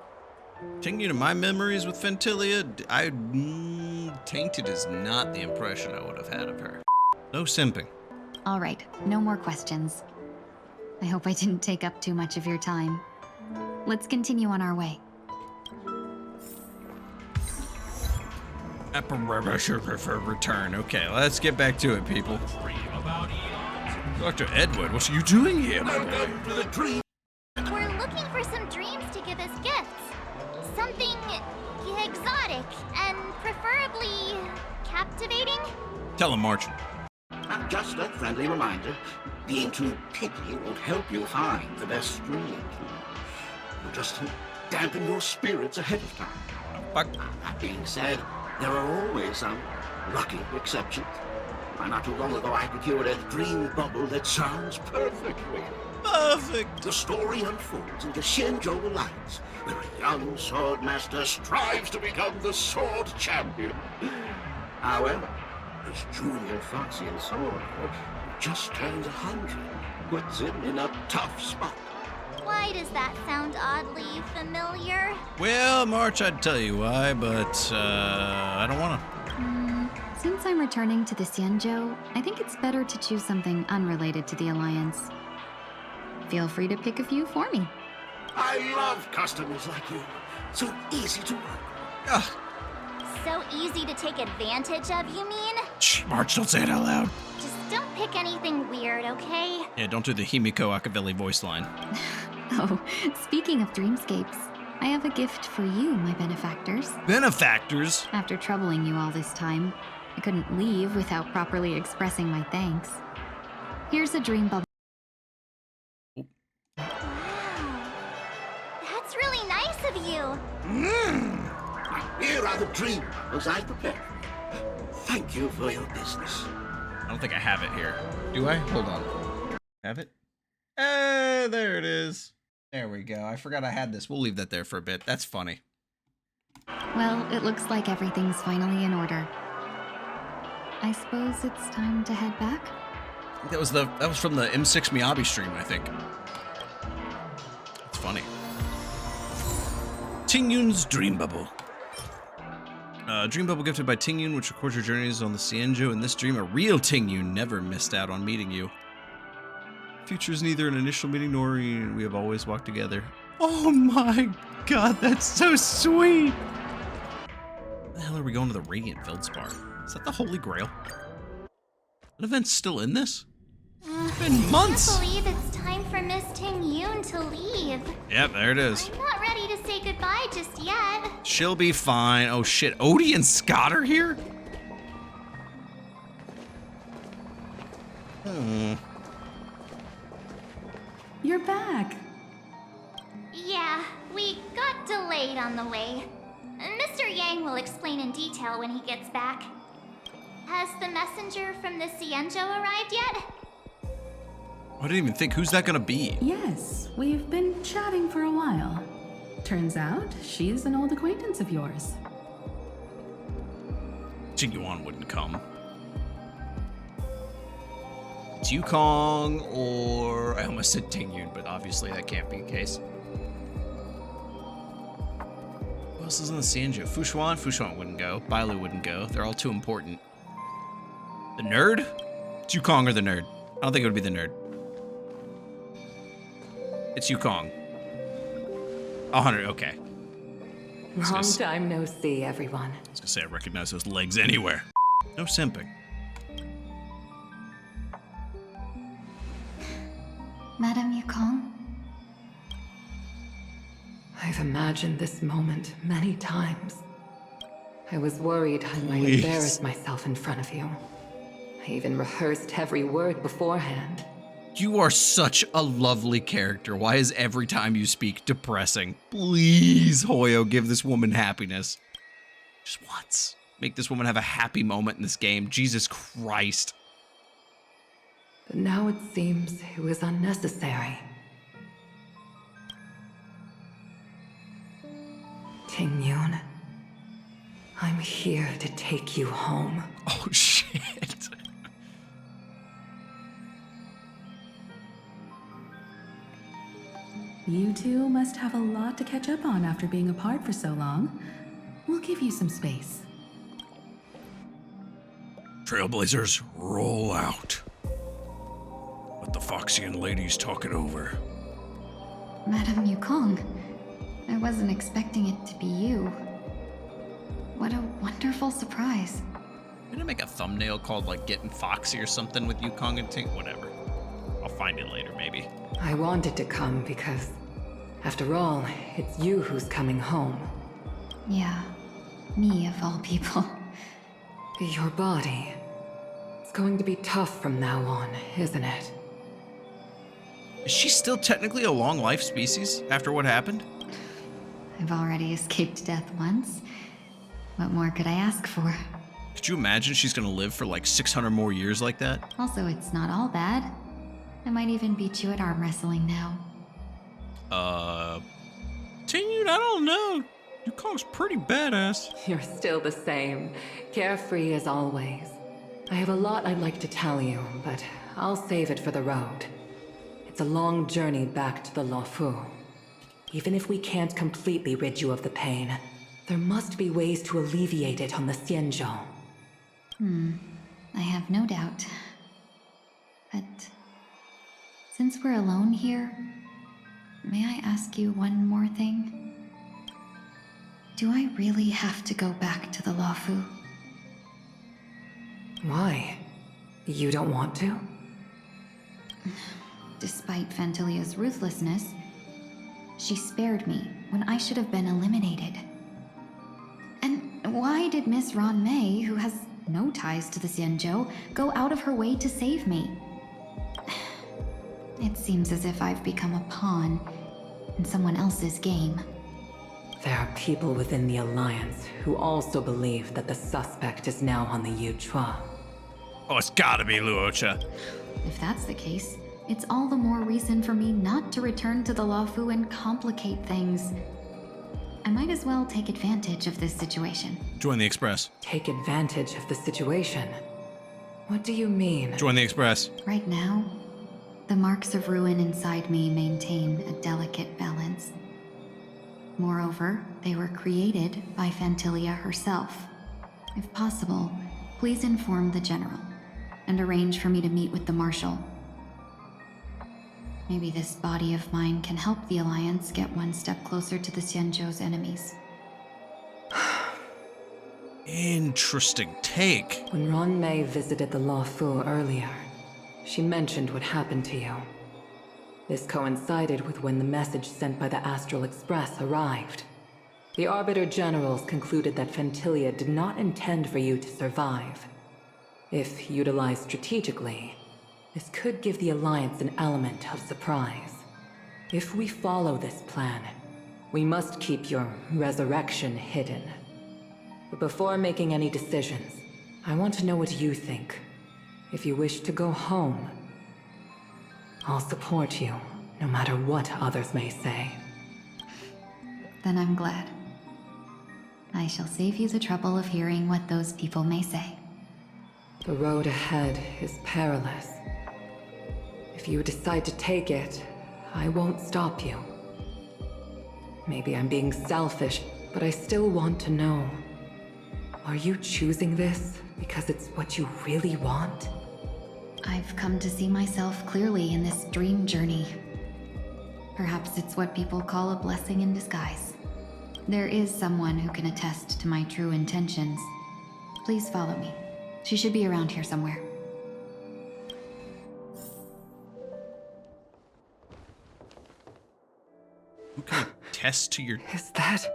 Tingyun in my memories with Phantilia, tainted is not the impression I would have had of her. No simping. All right, no more questions. I hope I didn't take up too much of your time. Let's continue on our way. Return. Okay, let's get back to it, people. Dr. Edward, what are you doing here, my boy? We're looking for some dreams to give as gifts. Something exotic and preferably captivating. Tell him, Marchand. Just a friendly reminder, being too picky won't help you find the best dream. You'll just dampen your spirits ahead of time. That being said, there are always some lucky exceptions. Not too long ago, I procured a dream bubble that sounds perfectly. Perfect! The story unfolds in the Xianzhou Alliance, where a young swordmaster strives to become the sword champion. However, his junior Foxian sword, who just turned 100, puts him in a tough spot. Why does that sound oddly familiar? Well, March, I'd tell you why, but I don't want to. Since I'm returning to the Xianzhou, I think it's better to choose something unrelated to the Alliance. Feel free to pick a few for me. I love customers like you. So easy to work. So easy to take advantage of, you mean? Shh, March, don't say it out loud. Just don't pick anything weird, okay? Yeah, don't do the Himiko Akavelli voice line. Oh, speaking of dreamscapes, I have a gift for you, my benefactors. Benefactors? After troubling you all this time, I couldn't leave without properly expressing my thanks. Here's a dream bubble. Wow. That's really nice of you. Here are the dream bubbles I prepared. Thank you for your business. I don't think I have it here. Do I? Hold on. Have it? There it is. There we go. I forgot I had this. We'll leave that there for a bit. That's funny. Well, it looks like everything's finally in order. I suppose it's time to head back? That was from the M6 Miyabi stream, I think. It's funny. Tingyun's Dream Bubble. Dream Bubble gifted by Tingyun, which records your journeys on the Xianzhou. In this dream, a real Tingyun never missed out on meeting you. Future is neither an initial meeting nor we have always walked together. Oh my god, that's so sweet! Where the hell are we going to the Radiant Feldspar? Is that the Holy Grail? An event's still in this? It's been months! I can't believe it's time for Miss Tingyun to leave. Yep, there it is. I'm not ready to say goodbye just yet. She'll be fine. Oh shit, Odie and Scott are here? You're back. Yeah, we got delayed on the way. Mr. Yang will explain in detail when he gets back. Has the messenger from the Xianzhou arrived yet? I didn't even think, who's that gonna be? Yes, we've been chatting for a while. Turns out, she's an old acquaintance of yours. Tingyuan wouldn't come. It's Yukong or... I almost said Tingyun, but obviously that can't be the case. Who else is in the Xianzhou? Fushuan? Fushuan wouldn't go. Bailu wouldn't go. They're all too important. The nerd? It's Yukong or the nerd. I don't think it would be the nerd. It's Yukong. 100, okay. Long time no see, everyone. I was gonna say I recognize those legs anywhere. No simping. Madame Yukong? I've imagined this moment many times. I was worried I might Please. embarrass myself in front of you. I even rehearsed every word beforehand. You are such a lovely character. Why is every time you speak depressing? Please, Hoyo, give this woman happiness. Just once. Make this woman have a happy moment in this game. Jesus Christ. But now it seems it was unnecessary. Tingyun, I'm here to take you home. Oh, shit. You two must have a lot to catch up on after being apart for so long. We'll give you some space. Trailblazers, roll out. What the Foxian lady's talking over? Madame Yukong, I wasn't expecting it to be you. What a wonderful surprise. I'm gonna make a thumbnail called, like, Getting Foxy or something with Yukong and Tink. Whatever. I'll find it later, maybe. I wanted to come because, after all, it's you who's coming home. Yeah, me of all people. Your body. It's going to be tough from now on, isn't it? Is she still technically a long life species after what happened? I've already escaped death once. What more could I ask for? Could you imagine she's gonna live for like 600 more years like that? Also, it's not all bad. I might even beat you at arm wrestling now. Tingyun, I don't know. Yukong's pretty badass. You're still the same, carefree as always. I have a lot I'd like to tell you, but I'll save it for the road. It's a long journey back to the Luofu. Even if we can't completely rid you of the pain, there must be ways to alleviate it on the Xianzhou. I have no doubt. But since we're alone here, may I ask you one more thing? Do I really have to go back to the Luofu? Why? You don't want to? Despite Fantilia's ruthlessness, she spared me when I should have been eliminated. And why did Miss Ruan Mei, who has no ties to the Xianzhou, go out of her way to save me? It seems as if I've become a pawn in someone else's game. There are people within the Alliance who also believe that the suspect is now on the Yuchua. Oh, it's gotta be Luocha. If that's the case, it's all the more reason for me not to return to the Luofu and complicate things. I might as well take advantage of this situation. Join the Express. Take advantage of the situation? What do you mean? Join the Express. Right now, the marks of ruin inside me maintain a delicate balance. Moreover, they were created by Fantilia herself. If possible, please inform the General and arrange for me to meet with the Marshal. Maybe this body of mine can help the Alliance get one step closer to the Xianzhou's enemies. Interesting take. When Ruan Mei visited the Luofu earlier, she mentioned what happened to you. This coincided with when the message sent by the Astral Express arrived. The Arbiter Generals concluded that Fantilia did not intend for you to survive. If utilized strategically, this could give the Alliance an element of surprise. If we follow this plan, we must keep your resurrection hidden. But before making any decisions, I want to know what you think. If you wish to go home, I'll support you, no matter what others may say. Then I'm glad. I shall save you the trouble of hearing what those people may say. The road ahead is perilous. If you decide to take it, I won't stop you. Maybe I'm being selfish, but I still want to know. Are you choosing this because it's what you really want? I've come to see myself clearly in this dream journey. Perhaps it's what people call a blessing in disguise. There is someone who can attest to my true intentions. Please follow me. She should be around here somewhere. Who can attest to your... Is that...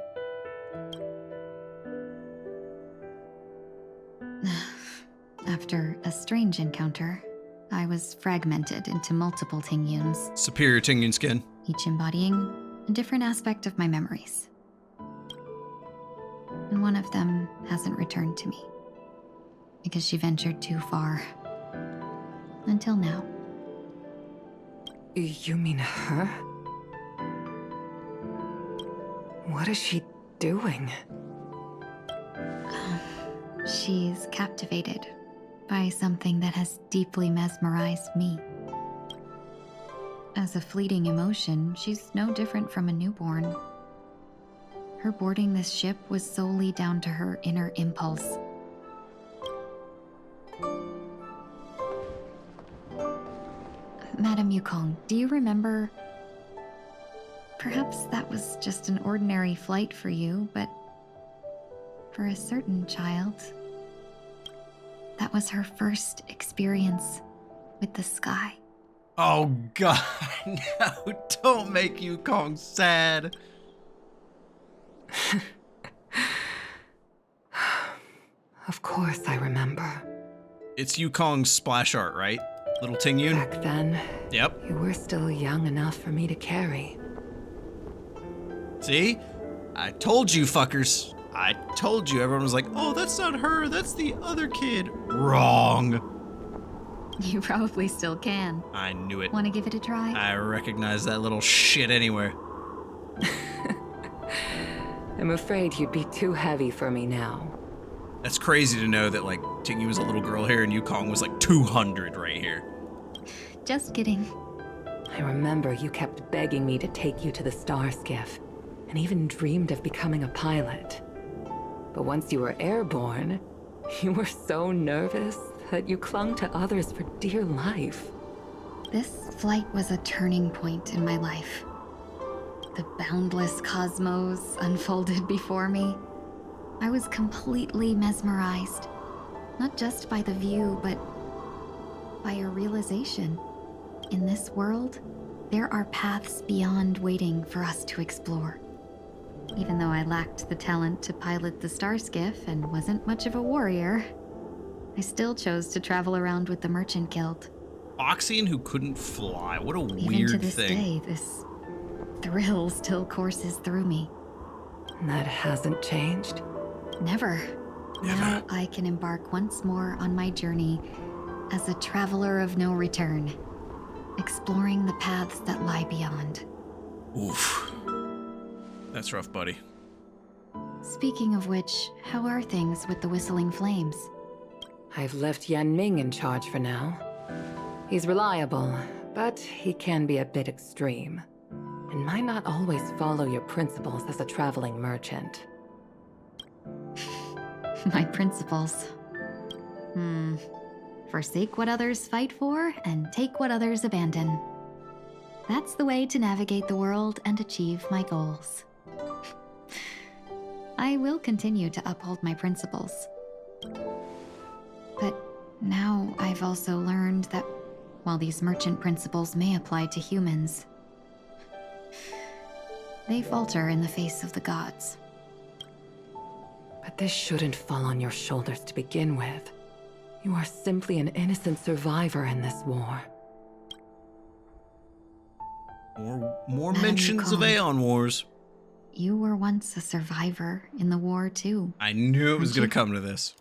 After a strange encounter, I was fragmented into multiple Tingyuns, Superior Tingyun skin. each embodying a different aspect of my memories. And one of them hasn't returned to me, because she ventured too far. Until now. You mean her? What is she doing? She's captivated by something that has deeply mesmerized me. As a fleeting emotion, she's no different from a newborn. Her boarding this ship was solely down to her inner impulse. Madam Yukong, do you remember? Perhaps that was just an ordinary flight for you, but for a certain child, that was her first experience with the sky. Oh god, no, don't make Yukong sad. Of course I remember. It's Yukong's splash art, right? Little Tingyun? Back then, Yep. you were still young enough for me to carry. See? I told you, fuckers. I told you. Everyone was like, oh, that's not her. That's the other kid. Wrong. You probably still can. I knew it. Want to give it a try? I recognize that little shit anywhere. I'm afraid you'd be too heavy for me now. That's crazy to know that, like, Tingy was a little girl here and Yukong was like 200 right here. Just kidding. I remember you kept begging me to take you to the star skiff, and even dreamed of becoming a pilot. But once you were airborne, you were so nervous that you clung to others for dear life. This flight was a turning point in my life. The boundless cosmos unfolded before me. I was completely mesmerized, not just by the view, but by a realization. In this world, there are paths beyond waiting for us to explore. Even though I lacked the talent to pilot the star skiff and wasn't much of a warrior, I still chose to travel around with the Merchant Guild. Foxian who couldn't fly. What a Even weird to this thing. day, this thrill still courses through me. That hasn't changed? Never. Now I can embark once more on my journey as a traveler of no return, exploring the paths that lie beyond. Oof. That's rough, buddy. Speaking of which, how are things with the Whistling Flames? I've left Yan Ming in charge for now. He's reliable, but he can be a bit extreme, and might not always follow your principles as a traveling merchant. My principles. Forsake what others fight for, and take what others abandon. That's the way to navigate the world and achieve my goals. I will continue to uphold my principles. But now I've also learned that while these merchant principles may apply to humans, they falter in the face of the gods. But this shouldn't fall on your shoulders to begin with. You are simply an innocent survivor in this war. More mentions of Aeon Wars. You were once a survivor in the war, too. I knew it was going to come to this.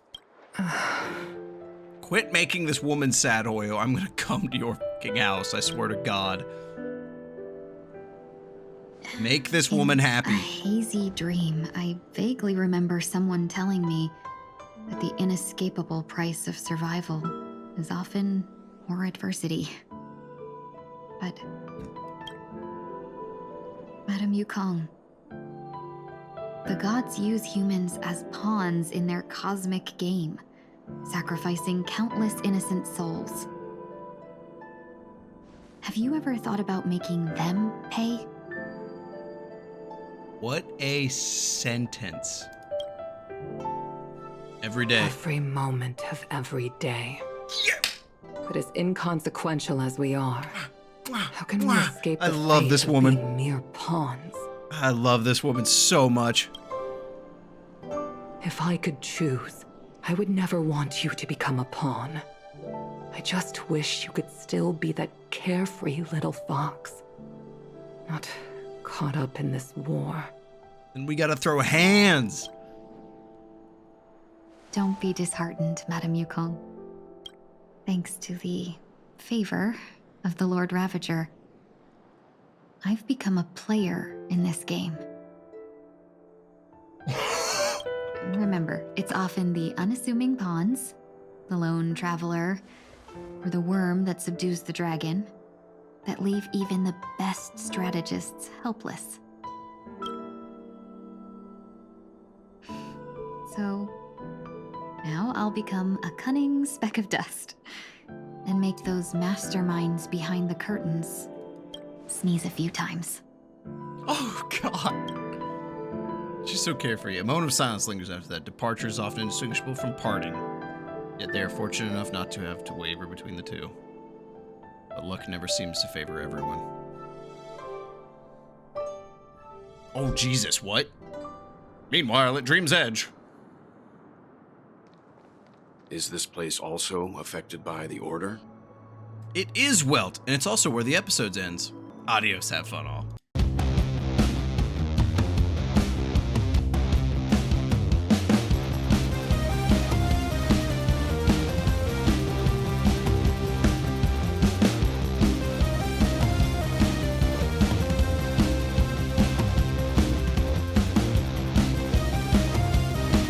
Quit making this woman sad, Hoyo. I'm going to come to your fucking house, I swear to God. Make this woman happy. A hazy dream, I vaguely remember someone telling me that the inescapable price of survival is often more adversity. But... Madam Yukong, the gods use humans as pawns in their cosmic game, sacrificing countless innocent souls. Have you ever thought about making them pay? What a sentence. Every day. Every moment of every day. But as inconsequential as we are, how can we escape the I love fate this of woman. being mere pawns? I love this woman so much. If I could choose, I would never want you to become a pawn. I just wish you could still be that carefree little fox. Not caught up in this war. And we gotta throw hands. Don't be disheartened, Madam Yukong. Thanks to the favor of the Lord Ravager, I've become a player in this game. Remember, it's often the unassuming pawns, the lone traveler, or the worm that subdues the dragon, that leave even the best strategists helpless. So, now I'll become a cunning speck of dust, and make those masterminds behind the curtains sneeze a few times. Oh, God. She's so carefree. A moment of silence lingers after that. Departure is often indistinguishable from parting. Yet they are fortunate enough not to have to waver between the two. But luck never seems to favor everyone. Oh, Jesus, what? Meanwhile, at Dream's Edge. Is this place also affected by the Order? It is Welt, and it's also where the episode ends. Adios, have fun all.